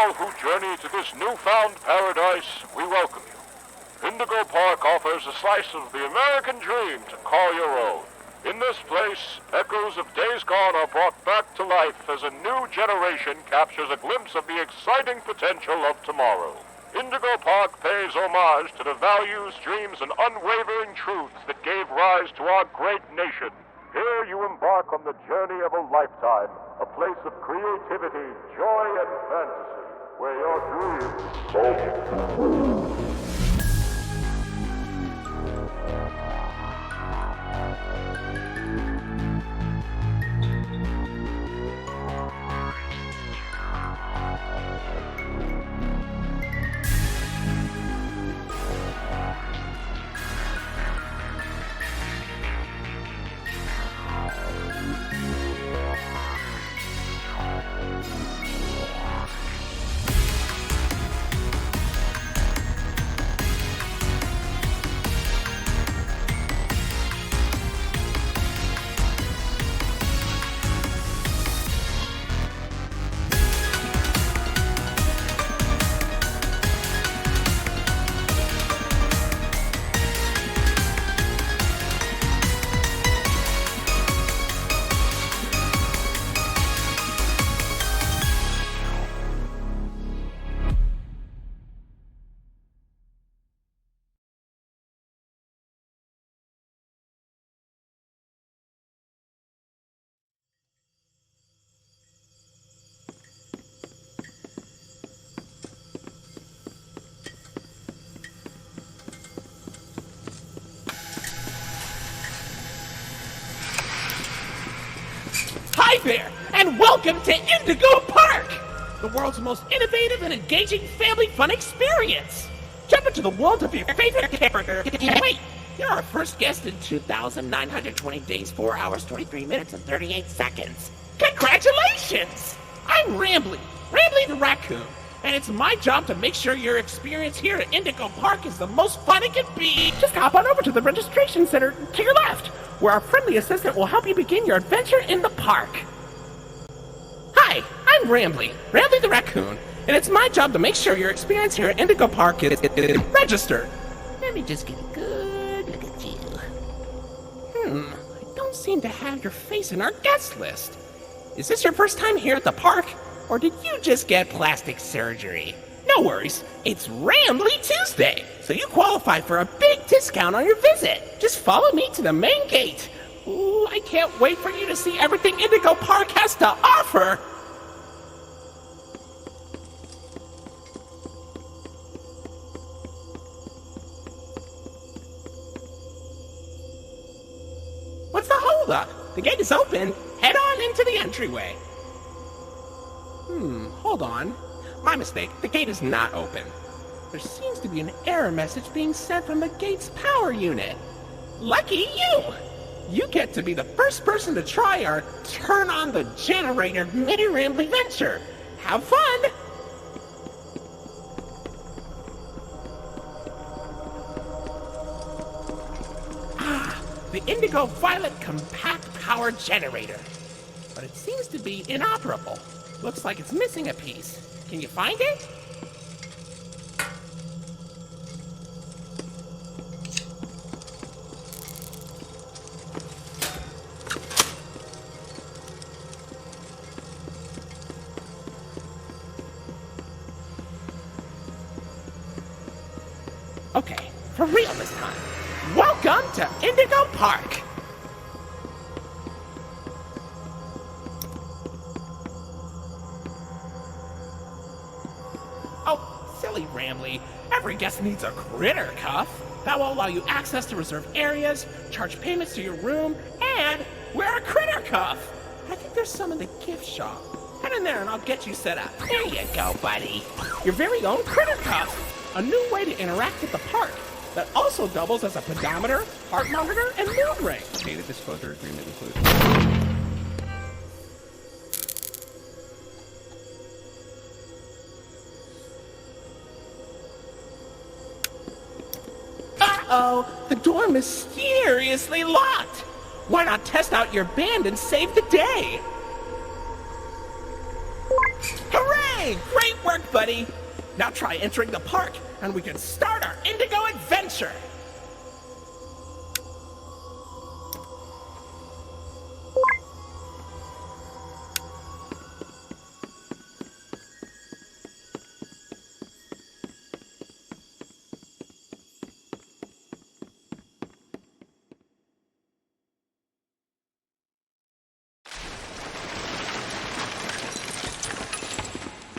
all who journey to this newfound paradise, we welcome you. Indigo Park offers a slice of the American dream to call your own. In this place, echoes of days gone are brought back to life as a new generation captures a glimpse of the exciting potential of tomorrow. Indigo Park pays homage to the values, dreams, and unwavering truths that gave rise to our great nation. Here you embark on the journey of a lifetime, a place of creativity, joy, and fantasy, where your dreams come true. Hi there, and welcome to Indigo Park! The world's most innovative and engaging family fun experience! Jump into the world of your favorite character. Wait, you're our first guest in 2,920 days, 4 hours, 23 minutes, and 38 seconds. Congratulations! I'm Rambly the raccoon, and it's my job to make sure your experience here at Indigo Park is the most fun it can be. Just hop on over to the registration center to your left, where our friendly assistant will help you begin your adventure in the park. Hi, I'm Rambly the raccoon, and it's my job to make sure your experience here at Indigo Park is registered. Let me just get a good look at you. I don't seem to have your face in our guest list. Is this your first time here at the park, or did you just get plastic surgery? No worries, it's Rambly Tuesday, so you qualify for a big discount on your visit. Just follow me to the main gate. Ooh, I can't wait for you to see everything Indigo Park has to offer. What's the holdup? The gate is open. Head on into the entryway. Hold on. My mistake, the gate is not open. There seems to be an error message being sent from the gate's power unit. Lucky you! You get to be the first person to try our Turn on the Generator mini Rambly venture. Have fun! The Indigo Violet Compact Power Generator. But it seems to be inoperable. Looks like it's missing a piece. Can you find it? Okay, for real this time. Welcome to Indigo Park! Oh, silly Rambly. Every guest needs a critter cuff. That will allow you access to reserved areas, charge payments to your room, and wear a critter cuff. I think there's some in the gift shop. Head in there and I'll get you set up. There you go, buddy. Your very own critter cuff. A new way to interact with the park that also doubles as a pedometer, heart monitor, and mood ring. Data disclosure agreement included. Uh-oh, the door mysteriously locked. Why not test out your band and save the day? Hooray! Hey, great work, buddy! Now try entering the park, and we can start our Indigo adventure!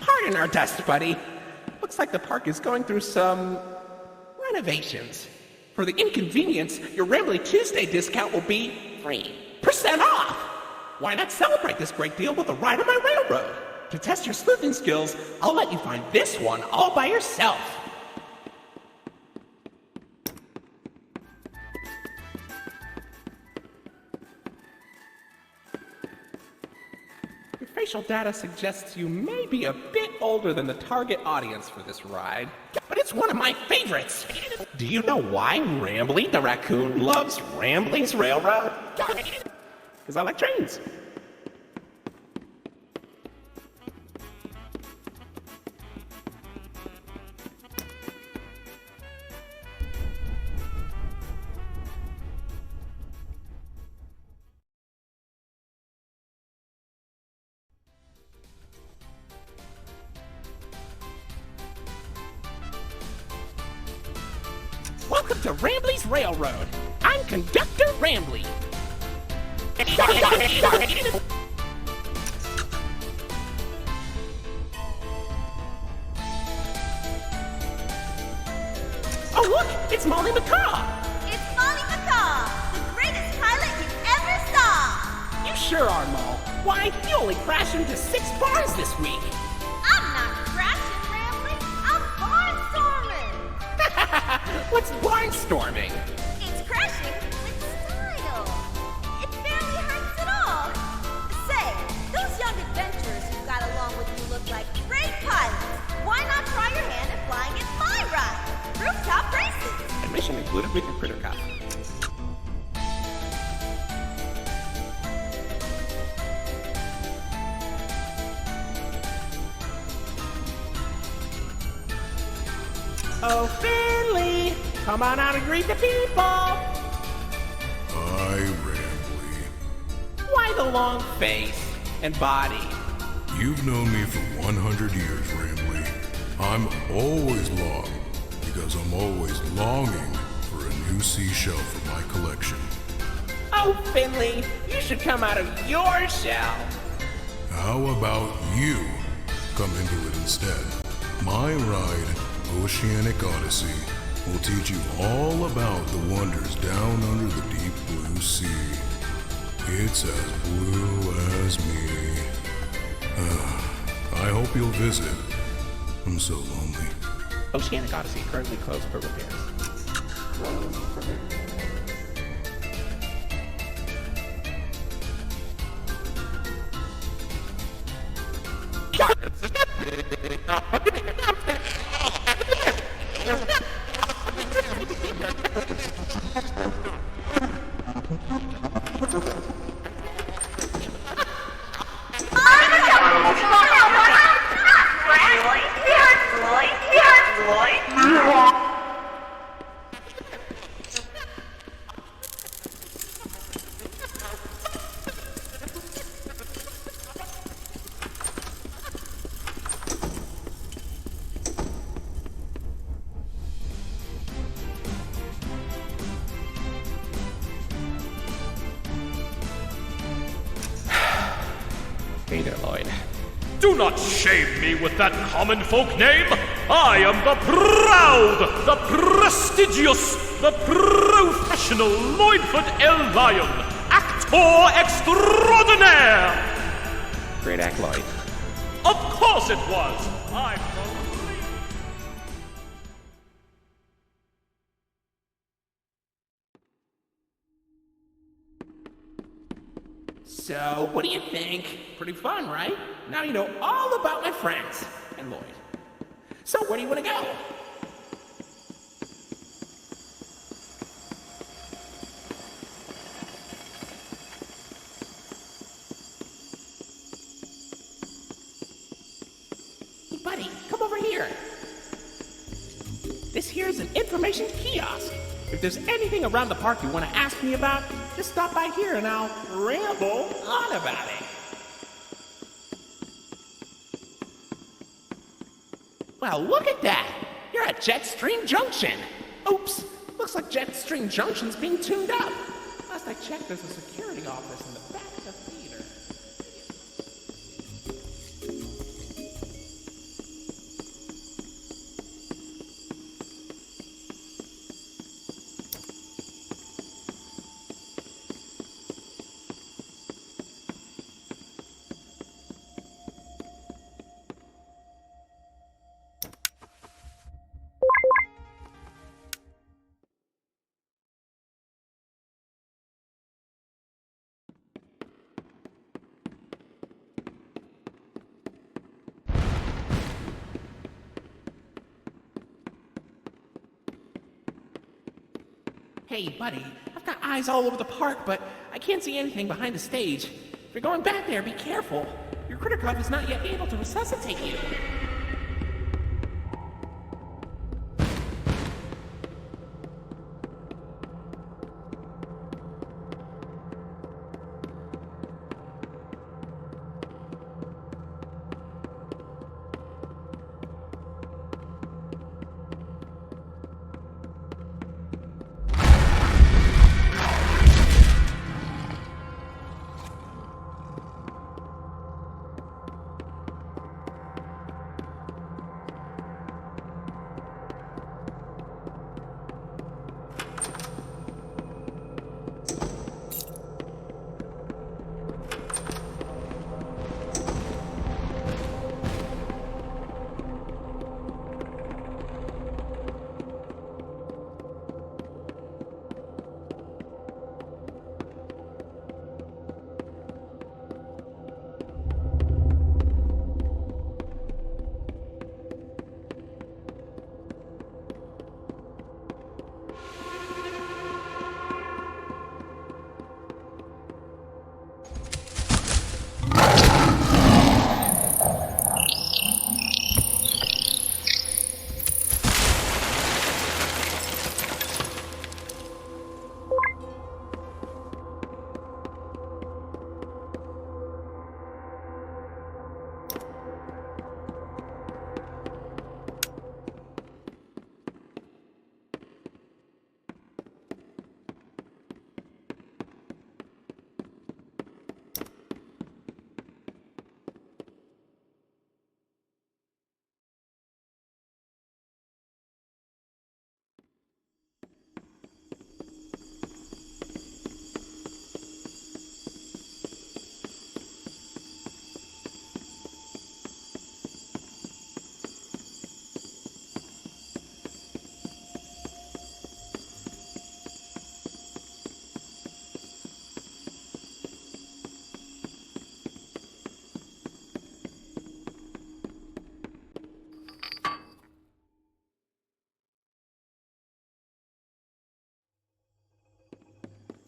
Pardon our dust, buddy. Looks like the park is going through some renovations. For the inconvenience, your Rambly Tuesday discount will be 3% off. Why not celebrate this great deal with a ride on my railroad? To test your sleuthing skills, I'll let you find this one all by yourself. Your facial data suggests you may be a bit older than the target audience for this ride, but it's one of my favorites. Do you know why Rambly the raccoon loves Rambly's Railroad? Because I like trains. Welcome to Rambly's Railroad. I'm Conductor Rambly. Oh look, it's Molly McCaw. It's Molly McCaw, the greatest pilot you ever saw! You sure are, Mol. Why, you only crashed into 6 bars this week. I'm not crashing, Rambly. I'm barnstorming! What's barnstorming? It's crashing with style. It barely hurts at all. Say, those young adventurers who got along with you look like great pilots. Why not try your hand at flying in my ride? Rooftop races. Admission included with your critter cop. Oh, Finley! Come on out and greet the people! Hi, Rambly. Why the long face and body? You've known me for 100 years, Rambly. I'm always long because I'm always longing for a new seashell for my collection. Oh, Finley, you should come out of your shell. How about you come into it instead? My ride, Oceanic Odyssey, will teach you all about the wonders down under the deep blue sea. It's as blue as me. I hope you'll visit. I'm so lonely. Oceanic Odyssey currently closed for repairs. Hey there, Lloyd. Do not shame me with that common folk name. I am the proud, the prestigious, the professional Lloydford L. Lion, actor extraordinaire. Great act, Lloyd. Of course it was. I'm the... So, what do you think? Pretty fun, right? Now you know all about my friends and Lloyd. So, where do you want to go? here. This here is an information kiosk. If there's anything around the park you want to ask me about, just stop by here and I'll ramble on about it. Well, look at that! You're at Jetstream Junction! Oops! Looks like Jetstream Junction's being tuned up. Last I checked, there's a security office in the back of the theater. Hey, buddy, I've got eyes all over the park, but I can't see anything behind the stage. If you're going back there, be careful. Your critter club is not yet able to resuscitate you.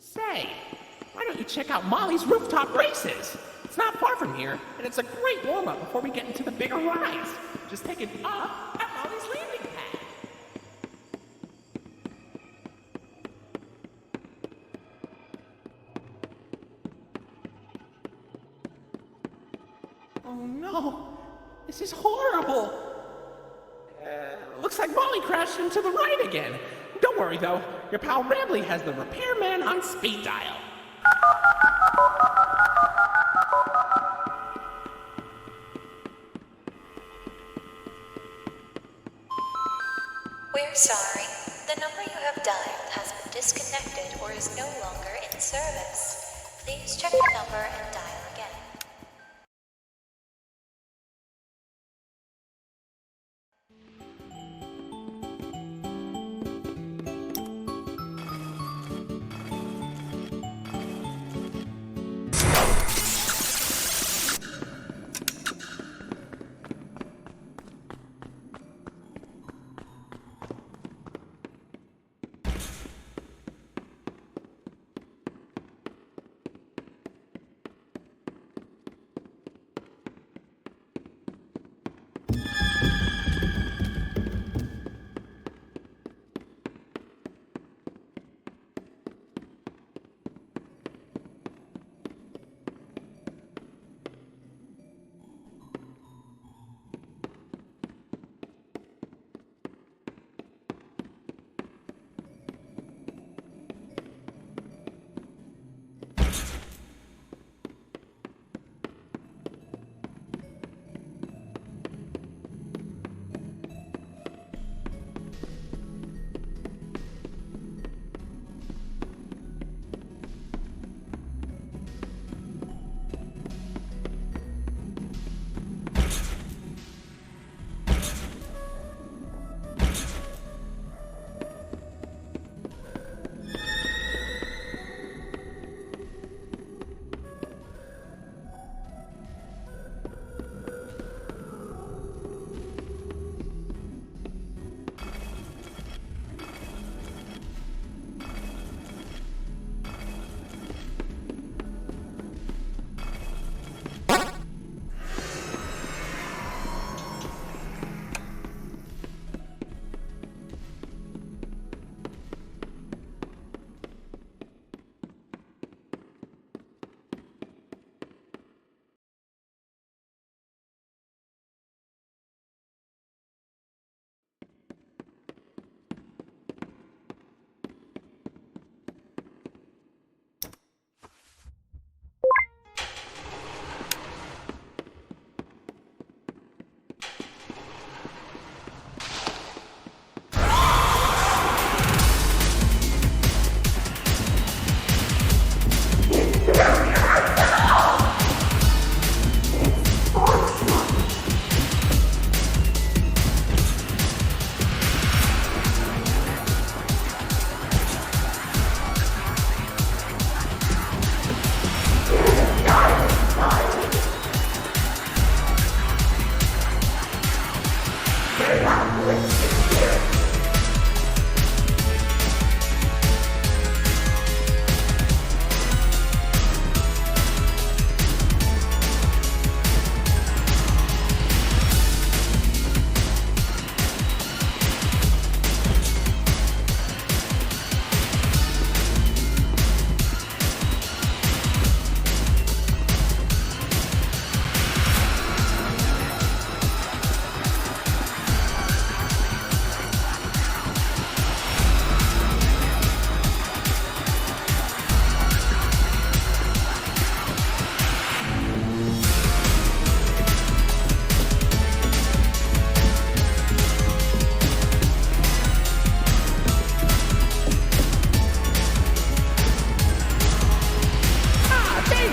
Say, why don't you check out Molly's Rooftop Races? It's not far from here, and it's a great warm-up before we get into the bigger rides. Just take it up at Molly's landing pad. Oh no, this is horrible. Looks like Molly crashed into the ride again. Don't worry though, your pal Rambley has the repairman on speed dial. We're sorry. The number you have dialed has been disconnected or is no longer in service. Please check the number and dial again.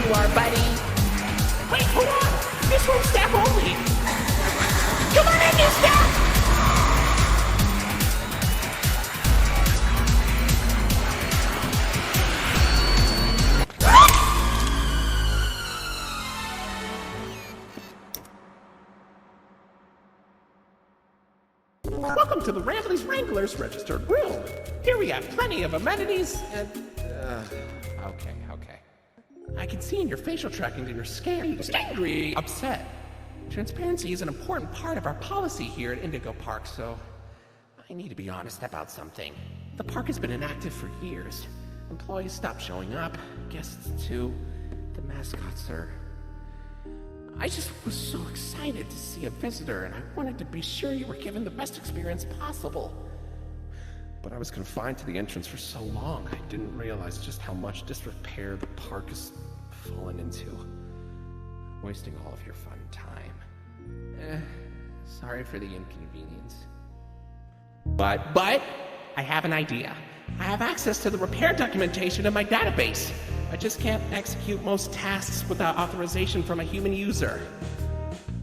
you are, buddy. Wait, hold on. This one's staff only. Come on in, new staff. Welcome to the Rambley's Wranglers registered room. Here we have plenty of amenities and... Okay. I can see in your facial tracking that you're scared, angry, upset. Transparency is an important part of our policy here at Indigo Park, so I need to be honest about something. The park has been inactive for years. Employees stopped showing up, guests too. The mascots are... I just was so excited to see a visitor, and I wanted to be sure you were given the best experience possible. But I was confined to the entrance for so long, I didn't realize just how much disrepair the park has fallen into. Wasting all of your fun time. Sorry for the inconvenience. But, I have an idea. I have access to the repair documentation in my database. I just can't execute most tasks without authorization from a human user.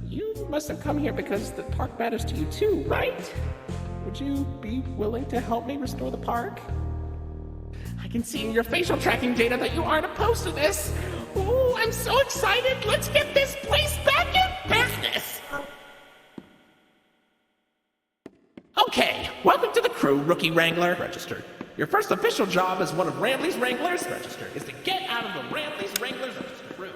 You must have come here because the park matters to you too, right? Would you be willing to help me restore the park? I can see in your facial tracking data that you aren't opposed to this. Ooh, I'm so excited. Let's get this place back in business. Okay, welcome to the crew, Rookie Wrangler. Registered. Your first official job as one of Rambley's Wranglers, registered, is to get out of the Rambley's Wranglers registered room.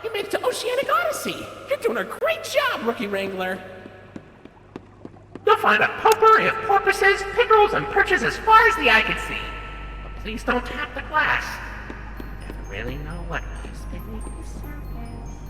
You made it to Oceanic Odyssey! You're doing a great job, Rookie Wrangler! You'll find a poker and porpoises, pickerels, and perches as far as the eye can see. But please don't tap the glass. You never really know what lies beneath the surface.